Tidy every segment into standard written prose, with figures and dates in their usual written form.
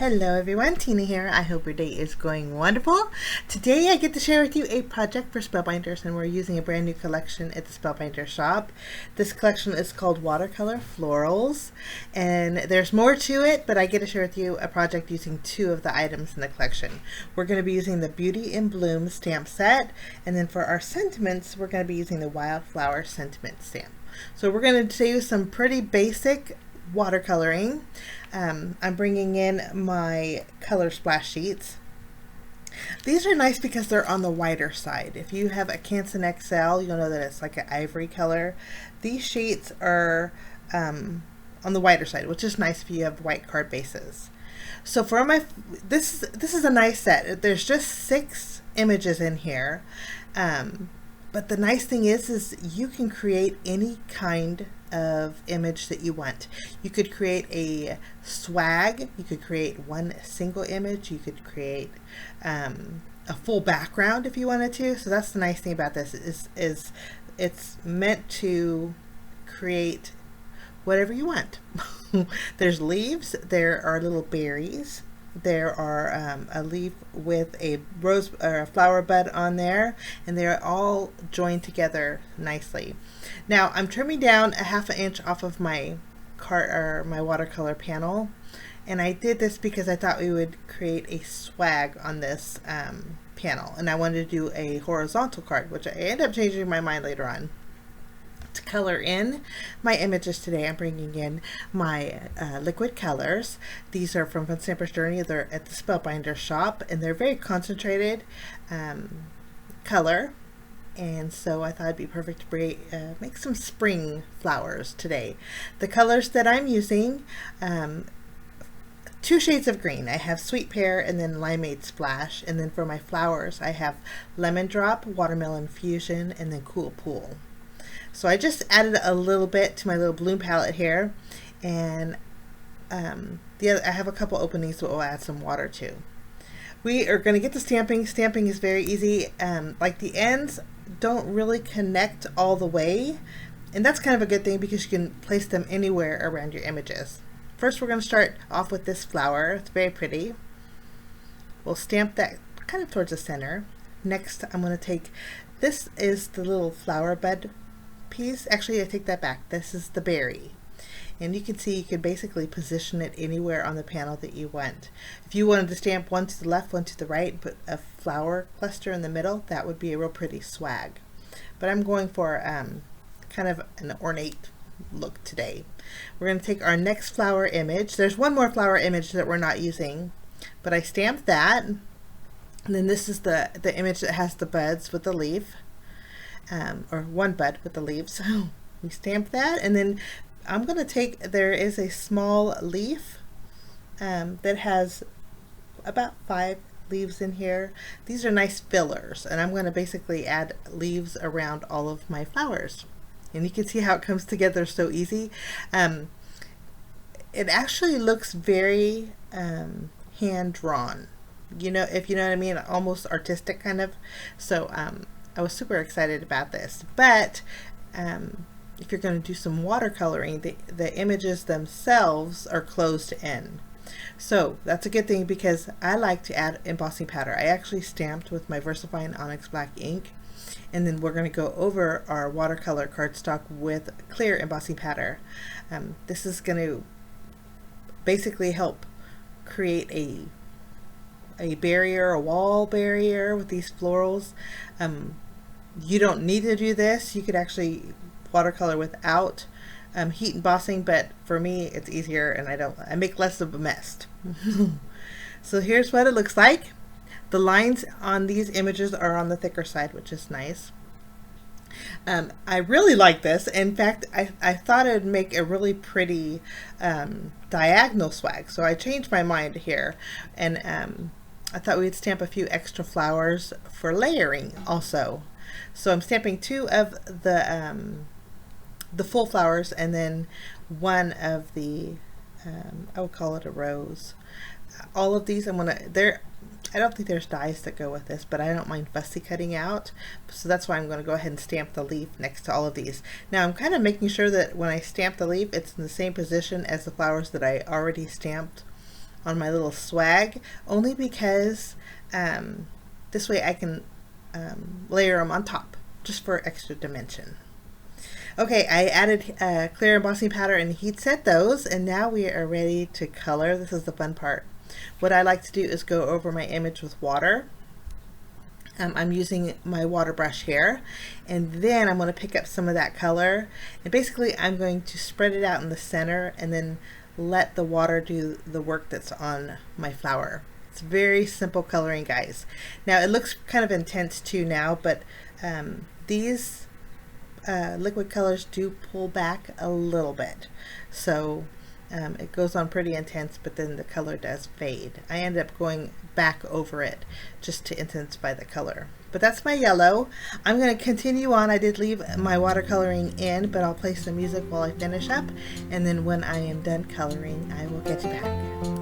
Hello everyone, Tina here. I hope your day is going wonderful. Today I get to share with you a project for Spellbinders, and we're using a brand new collection at the Spellbinders shop. This collection is called Watercolor Florals, and there's more to it, but I get to share with you a project using two of the items in the collection. We're going to be using the Beauty in Bloom stamp set, and then for our sentiments, we're going to be using the Wildflower sentiment stamp. So we're going to do some pretty basic watercoloring. I'm bringing in my color splash sheets. These are nice because they're on the whiter side. If you have a Canson XL, you'll know that it's like an ivory color. These sheets are on the whiter side, which is nice if you have white card bases. So for my, this is a nice set. There's just 6 images in here. But the nice thing is you can create any kind of image that you want. You could create a swag, you could create one single image, you could create a full background if you wanted to. So that's the nice thing about this is it's meant to create whatever you want. There's leaves, there are little berries, there are a leaf with a rose or a flower bud on there, and they're all joined together nicely. Now I'm trimming down a 1/2 inch off of my my watercolor panel, and I did this because I thought we would create a swag on this panel, and I wanted to do a horizontal card, which I ended up changing my mind later on. To color in my images today, I'm bringing in my liquid colors. These are from Fun Stamper's Journey. They're at the Spellbinders shop, and they're very concentrated color, and so I thought it'd be perfect to make some spring flowers today. The colors that I'm using, 2 shades of green. I have Sweet Pear and then Limeade Splash, and then for my flowers I have Lemon Drop, Watermelon Fusion, and then Cool Pool. So I just added a little bit to my little bloom palette here, and I have a couple openings that we'll add some water to. We are going to get to stamping. Stamping is very easy. Like the ends don't really connect all the way, and that's kind of a good thing because you can place them anywhere around your images. First we're going to start off with this flower. It's very pretty. We'll stamp that kind of towards the center. Next I'm going to take, this is the little flower bud piece. Actually, I take that back. This is the berry, and you can see you can basically position it anywhere on the panel that you want. If you wanted to stamp one to the left, one to the right, put a flower cluster in the middle, that would be a real pretty swag. But I'm going for kind of an ornate look today. We're going to take our next flower image. There's one more flower image that we're not using, but I stamped that, and then this is the image that has the buds with the leaf. Or one bud with the leaves. We stamp that, and then I'm going to take, there is a small leaf that has about 5 leaves in here. These are nice fillers, and I'm going to basically add leaves around all of my flowers, and you can see how it comes together so easy. It actually looks very hand-drawn, you know, if you know what I mean, almost artistic kind of. So I was super excited about this, but if you're going to do some watercoloring, the images themselves are closed in. So that's a good thing because I like to add embossing powder. I actually stamped with my VersaFine Onyx Black ink, and then we're going to go over our watercolor cardstock with clear embossing powder. This is going to basically help create a barrier, a wall barrier with these florals. You don't need to do this. You could actually watercolor without heat embossing, but for me it's easier, and I make less of a mess. So here's what it looks like. The lines on these images are on the thicker side, which is nice. I really like this. In fact, I thought it'd make a really pretty diagonal swag, so I changed my mind here, and I thought we'd stamp a few extra flowers for layering also. So I'm stamping 2 of the full flowers, and then one of the I would call it a rose. All of these I'm gonna, I don't think there's dies that go with this, but I don't mind fussy cutting out, so that's why I'm going to go ahead and stamp the leaf next to all of these. Now I'm kind of making sure that when I stamp the leaf, it's in the same position as the flowers that I already stamped on my little swag, only because this way I can layer them on top just for extra dimension. Okay, I added clear embossing powder and heat set those, and now we are ready to color. This is the fun part. What I like to do is go over my image with water. I'm using my water brush here, and then I'm going to pick up some of that color, and basically I'm going to spread it out in the center and then let the water do the work that's on my flower. It's very simple coloring, guys. Now it looks kind of intense too now, but these liquid colors do pull back a little bit, so it goes on pretty intense, but then the color does fade. I end up going back over it just to intensify the color. But that's my yellow. I'm going to continue on. I did leave my watercoloring in, but I'll play some music while I finish up, and then when I am done coloring, I will get you back.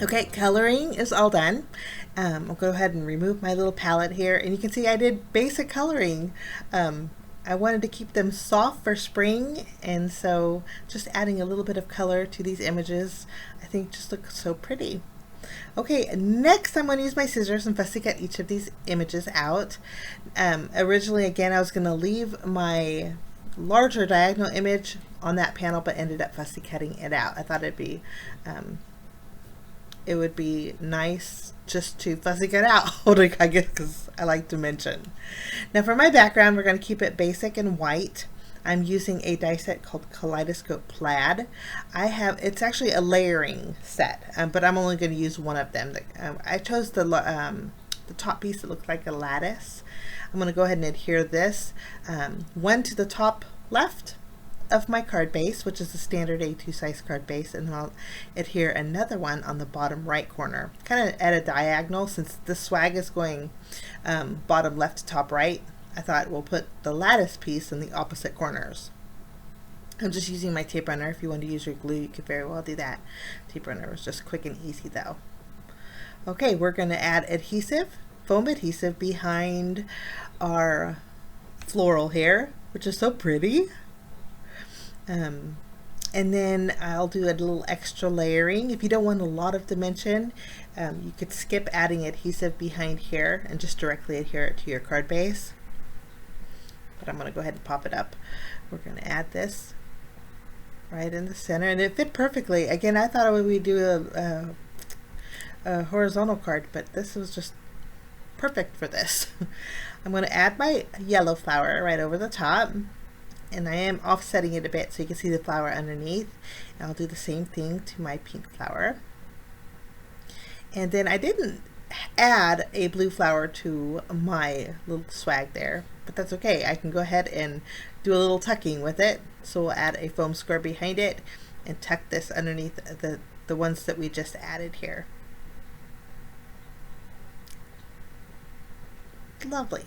Okay, coloring is all done. I'll go ahead and remove my little palette here, and you can see I did basic coloring. I wanted to keep them soft for spring, and so just adding a little bit of color to these images I think just looks so pretty. Okay, next I'm going to use my scissors and fussy cut each of these images out. Originally, again, I was going to leave my larger diagonal image on that panel, but ended up fussy cutting it out. I thought it would be nice just to fussy cut out, I guess, because I like dimension. Now for my background, we're going to keep it basic and white. I'm using a die set called Kaleidoscope Plaid. It's actually a layering set, but I'm only going to use one of them. I chose the top piece that looks like a lattice. I'm going to go ahead and adhere this one to the top left of my card base, which is the standard A2 size card base, and then I'll adhere another one on the bottom right corner, kind of at a diagonal. Since the swag is going bottom left to top right, I thought we'll put the lattice piece in the opposite corners. I'm just using my tape runner. If you want to use your glue, you could very well do that. Tape runner was just quick and easy though. Okay, we're going to add adhesive, foam adhesive behind our floral here, which is so pretty. And then I'll do a little extra layering. If you don't want a lot of dimension, you could skip adding adhesive behind here and just directly adhere it to your card base. But I'm going to go ahead and pop it up. We're going to add this right in the center, and it fit perfectly. Again, I thought we'd do a horizontal card, but this was just perfect for this. I'm going to add my yellow flower right over the top. And I am offsetting it a bit so you can see the flower underneath. And I'll do the same thing to my pink flower. And then I didn't add a blue flower to my little swag there, but that's okay. I can go ahead and do a little tucking with it. So we'll add a foam square behind it and tuck this underneath the ones that we just added here. Lovely.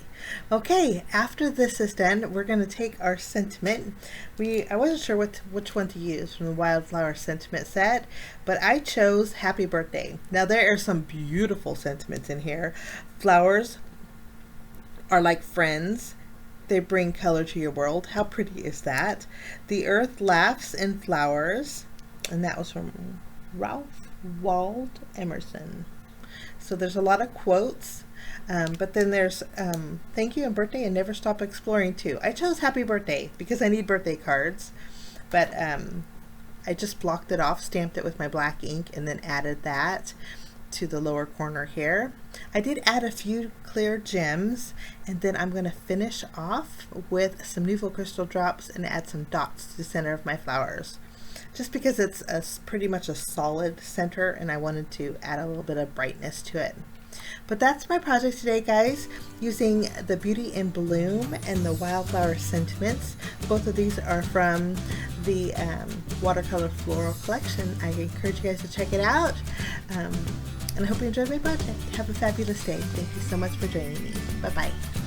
Okay, after this is done, we're going to take our sentiment. I wasn't sure which one to use from the Wildflower sentiment set, but I chose Happy Birthday. Now there are some beautiful sentiments in here. Flowers are like friends. They bring color to your world. How pretty is that? The earth laughs in flowers. And that was from Ralph Waldo Emerson. So there's a lot of quotes. But then there's thank you and birthday and never stop exploring too. I chose happy birthday because I need birthday cards. But I just blocked it off, stamped it with my black ink, and then added that to the lower corner here. I did add a few clear gems, and then I'm going to finish off with some Nuvo crystal drops and add some dots to the center of my flowers. Just because it's pretty much a solid center and I wanted to add a little bit of brightness to it. But that's my project today, guys, using the Beauty in Bloom and the Wildflower Sentiments. Both of these are from the Watercolor Floral Collection. I encourage you guys to check it out. And I hope you enjoyed my project. Have a fabulous day. Thank you so much for joining me. Bye-bye.